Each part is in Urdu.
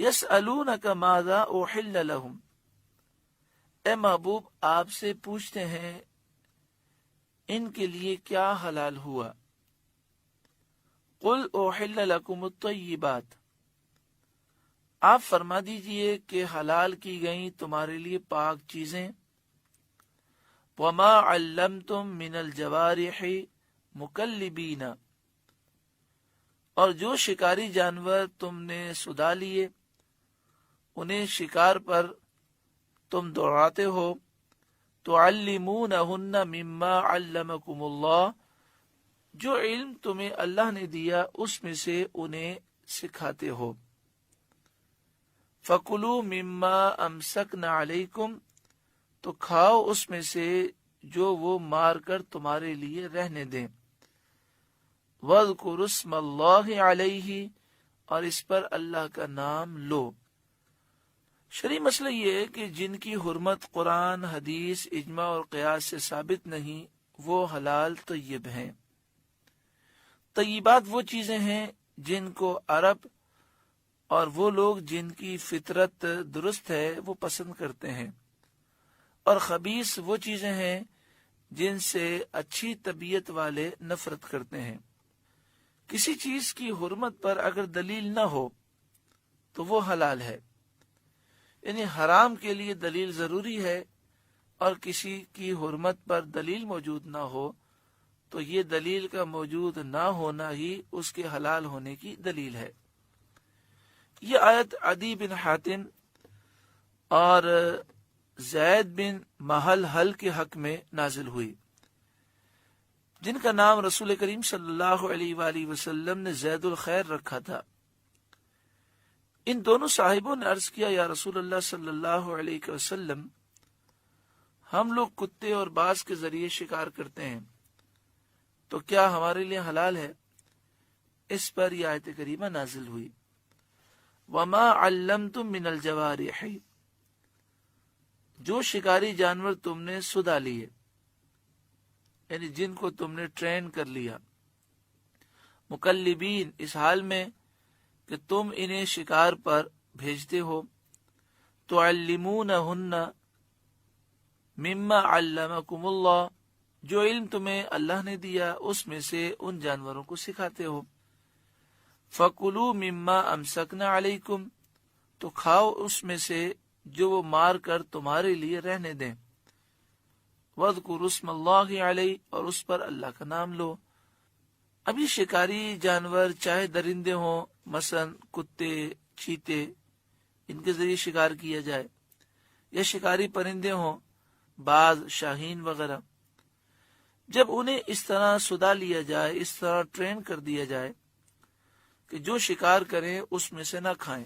یسألونک ماذا احل لہم، اے محبوب آپ سے پوچھتے ہیں ان کے لیے کیا حلال ہوا۔ قل احل لکم الطیبات، آپ فرما دیجئے کہ حلال کی گئیں تمہارے لیے پاک چیزیں۔ وما علمتم من الجوارح مکلبین، اور جو شکاری جانور تم نے سدا لیے انہیں شکار پر تم دوڑاتے ہو، تعلمونہن مما علمکم اللہ، جو علم تمہیں اللہ نے دیا اس میں سے انہیں سکھاتے ہو۔ فَكُلُوا مِمَّا أَمْسَكْنَ عَلَيْكُمْ، تو کھاؤ اس میں سے جو وہ مار کر تمہارے لیے رہنے دیں۔ وَاذْكُرُوا اسْمَ اللَّهِ عَلَيْهِ، اور اس پر اللہ کا نام لو۔ شرعی مسئلہ یہ ہے کہ جن کی حرمت قرآن، حدیث، اجماع اور قیاس سے ثابت نہیں وہ حلال طیب ہیں۔ طیبات وہ چیزیں ہیں جن کو عرب اور وہ لوگ جن کی فطرت درست ہے وہ پسند کرتے ہیں، اور خبیث وہ چیزیں ہیں جن سے اچھی طبیعت والے نفرت کرتے ہیں۔ کسی چیز کی حرمت پر اگر دلیل نہ ہو تو وہ حلال ہے، یعنی حرام کے لیے دلیل ضروری ہے، اور کسی کی حرمت پر دلیل موجود نہ ہو تو یہ دلیل کا موجود نہ ہونا ہی اس کے حلال ہونے کی دلیل ہے۔ یہ آیت عدی بن حاتم اور زید بن محل کے حق میں نازل ہوئی، جن کا نام رسول کریم صلی اللہ علیہ وآلہ وسلم نے زید الخیر رکھا تھا۔ ان دونوں صاحبوں نے عرض کیا، یا رسول اللہ صلی اللہ علیہ وسلم، ہم لوگ کتے اور باز کے ذریعے شکار کرتے ہیں، تو کیا ہمارے لیے حلال ہے؟ اس پر یہ آیت کریمہ نازل ہوئی، وما علمتم من الجوارح، جو شکاری جانور تم نے سدا لیے، یعنی جن کو تم نے ٹرین کر لیا، مکلبین، اس حال میں کہ تم انہیں شکار پر بھیجتے ہو، تعلمونہن مما علمکم اللہ، جو علم تمہیں اللہ نے دیا اس میں سے ان جانوروں کو سکھاتے ہو۔ فَكُلُوا مِمَّا أَمْسَكْنَا عَلَيْكُمْ، تو کھاؤ اس میں سے جو وہ مار کر تمہارے لیے رہنے دیں۔ وَاذْكُرُوا اسْمَ اللَّهِ عَلَيْهِ، اور اس پر اللہ کا نام لو۔ اب یہ شکاری جانور چاہے درندے ہوں، مثلا کتے، چیتے، ان کے ذریعے شکار کیا جائے، یا شکاری پرندے ہوں، باز، شاہین وغیرہ، جب انہیں اس طرح سدا لیا جائے، اس طرح ٹرین کر دیا جائے کہ جو شکار کریں اس میں سے نہ کھائیں،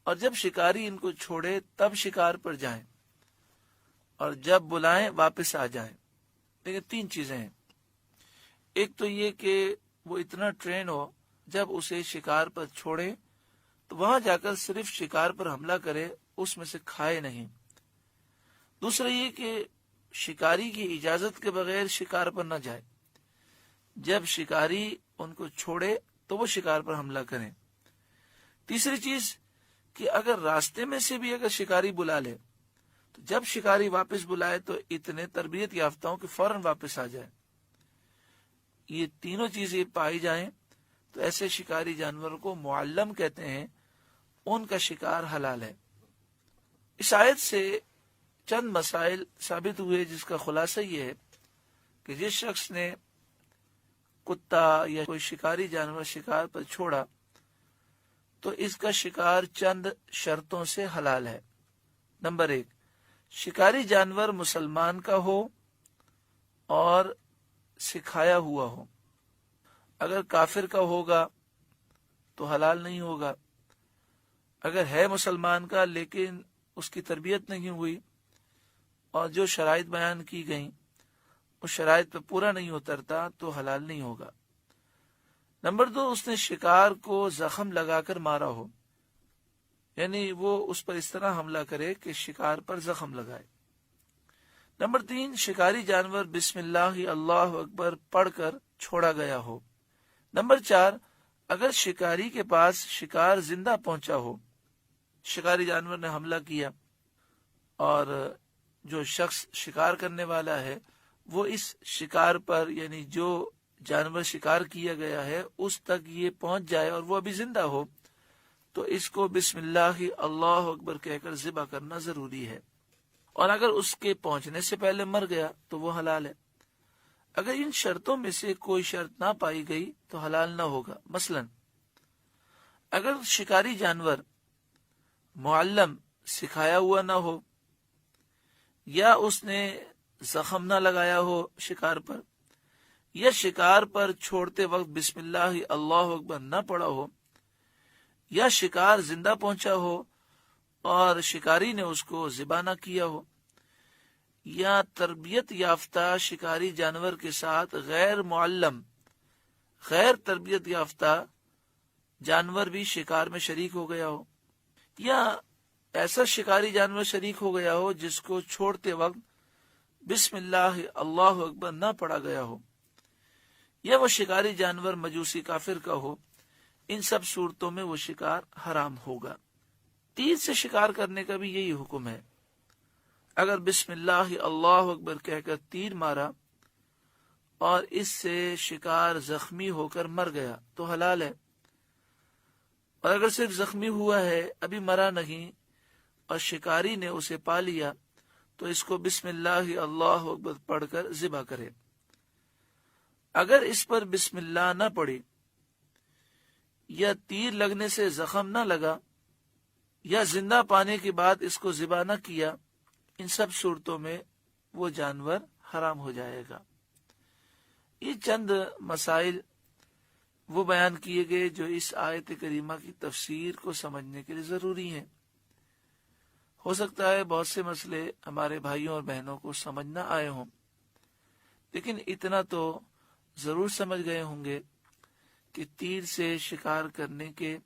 اور جب شکاری ان کو چھوڑے تب شکار پر جائیں، اور جب بلائیں واپس آ جائیں۔ لیکن تین چیزیں ہیں، ایک تو یہ کہ وہ اتنا ٹرین ہو، جب اسے شکار پر چھوڑے تو وہاں جا کر صرف شکار پر حملہ کرے، اس میں سے کھائے نہیں۔ دوسرا یہ کہ شکاری کی اجازت کے بغیر شکار پر نہ جائے، جب شکاری ان کو چھوڑے تو وہ شکار پر حملہ کریں۔ تیسری چیز کہ اگر راستے میں سے بھی اگر شکاری بلا لے تو جب شکاری واپس بلائے تو اتنے تربیت یافتہ ہوں کہ فوراً واپس آ جائے۔ یہ تینوں چیزیں پائی جائیں تو ایسے شکاری جانوروں کو معلم کہتے ہیں، ان کا شکار حلال ہے۔ اس آیت سے چند مسائل ثابت ہوئے، جس کا خلاصہ یہ ہے کہ جس شخص نے کتا یا کوئی شکاری جانور شکار پر چھوڑا تو اس کا شکار چند شرطوں سے حلال ہے۔ نمبر 1، شکاری جانور مسلمان کا ہو اور سکھایا ہوا ہو۔ اگر کافر کا ہوگا تو حلال نہیں ہوگا۔ اگر ہے مسلمان کا لیکن اس کی تربیت نہیں ہوئی اور جو شرائط بیان کی گئیں اس شرائط پہ پورا نہیں اترتا تو حلال نہیں ہوگا۔ نمبر 2، اس نے شکار کو زخم لگا کر مارا ہو، یعنی وہ اس پر اس طرح حملہ کرے کہ شکار پر زخم لگائے۔ نمبر 3، شکاری جانور بسم اللہ اللہ اکبر پڑھ کر چھوڑا گیا ہو۔ نمبر 4، اگر شکاری کے پاس شکار زندہ پہنچا ہو، شکاری جانور نے حملہ کیا اور جو شخص شکار کرنے والا ہے وہ اس شکار پر، یعنی جو جانور شکار کیا گیا ہے اس تک یہ پہنچ جائے اور وہ ابھی زندہ ہو، تو اس کو بسم اللہ اللہ اکبر کہہ کر ذبح کرنا ضروری ہے، اور اگر اس کے پہنچنے سے پہلے مر گیا تو وہ حلال ہے۔ اگر ان شرطوں میں سے کوئی شرط نہ پائی گئی تو حلال نہ ہوگا۔ مثلا اگر شکاری جانور معلم سکھایا ہوا نہ ہو، یا اس نے زخم نہ لگایا ہو شکار پر، یا شکار پر چھوڑتے وقت بسم اللہ اللہ اکبر نہ پڑا ہو، یا شکار زندہ پہنچا ہو اور شکاری نے اس کو ذبح نہ کیا ہو، یا تربیت یافتہ شکاری جانور کے ساتھ غیر معلم، غیر تربیت یافتہ جانور بھی شکار میں شریک ہو گیا ہو، یا ایسا شکاری جانور شریک ہو گیا ہو جس کو چھوڑتے وقت بسم اللہ اللہ اکبر نہ پڑھا گیا ہو، یا وہ شکاری جانور مجوسی کافر کا ہو، ان سب صورتوں میں وہ شکار حرام ہوگا۔ تیر سے شکار کرنے کا بھی یہی حکم ہے۔ اگر بسم اللہ اللہ اکبر کہہ کر تیر مارا اور اس سے شکار زخمی ہو کر مر گیا تو حلال ہے، اور اگر صرف زخمی ہوا ہے ابھی مرا نہیں اور شکاری نے اسے پا لیا تو اس کو بسم اللہ اللہ اکبر پڑھ کر ذبح کرے۔ اگر اس پر بسم اللہ نہ پڑی، یا تیر لگنے سے زخم نہ لگا، یا زندہ پانے کے بعد اس کو ذبح نہ کیا، ان سب صورتوں میں وہ جانور حرام ہو جائے گا۔ یہ چند مسائل وہ بیان کیے گئے جو اس آیت کریمہ کی تفسیر کو سمجھنے کے لیے ضروری ہیں۔ ہو سکتا ہے بہت سے مسئلے ہمارے بھائیوں اور بہنوں کو سمجھ نہ آئے ہوں، لیکن اتنا تو ضرور سمجھ گئے ہوں گے کہ تیر سے شکار کرنے کے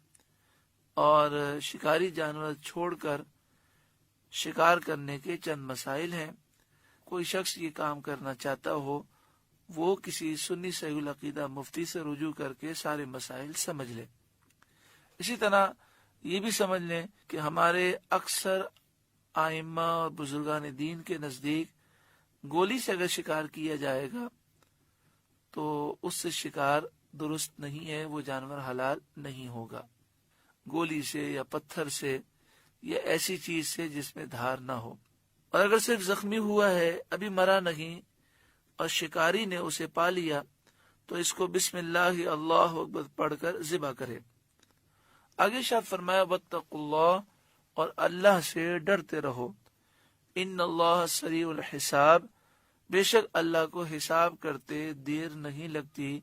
اور شکاری جانور چھوڑ کر شکار کرنے کے چند مسائل ہیں۔ کوئی شخص یہ کام کرنا چاہتا ہو وہ کسی سنی صحیح العقیدہ مفتی سے رجوع کر کے سارے مسائل سمجھ لے۔ اسی طرح یہ بھی سمجھ لیں کہ ہمارے اکثر ائمہ اور بزرگان دین کے نزدیک گولی سے اگر شکار کیا جائے گا تو اس سے شکار درست نہیں ہے، وہ جانور حلال نہیں ہوگا۔ گولی سے یا پتھر سے یا ایسی چیز سے جس میں دھار نہ ہو، اور اگر صرف زخمی ہوا ہے ابھی مرا نہیں اور شکاری نے اسے پا لیا تو اس کو بسم اللہ اللہ اکبر پڑھ کر ذبح کرے۔ آگے شاہ فرمایا واتقوا اللہ، اور اللہ سے ڈرتے رہو، ان اللہ سریع الحساب، بے شک اللہ کو حساب کرتے دیر نہیں لگتی،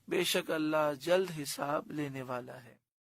بے شک اللہ جلد حساب لینے والا ہے۔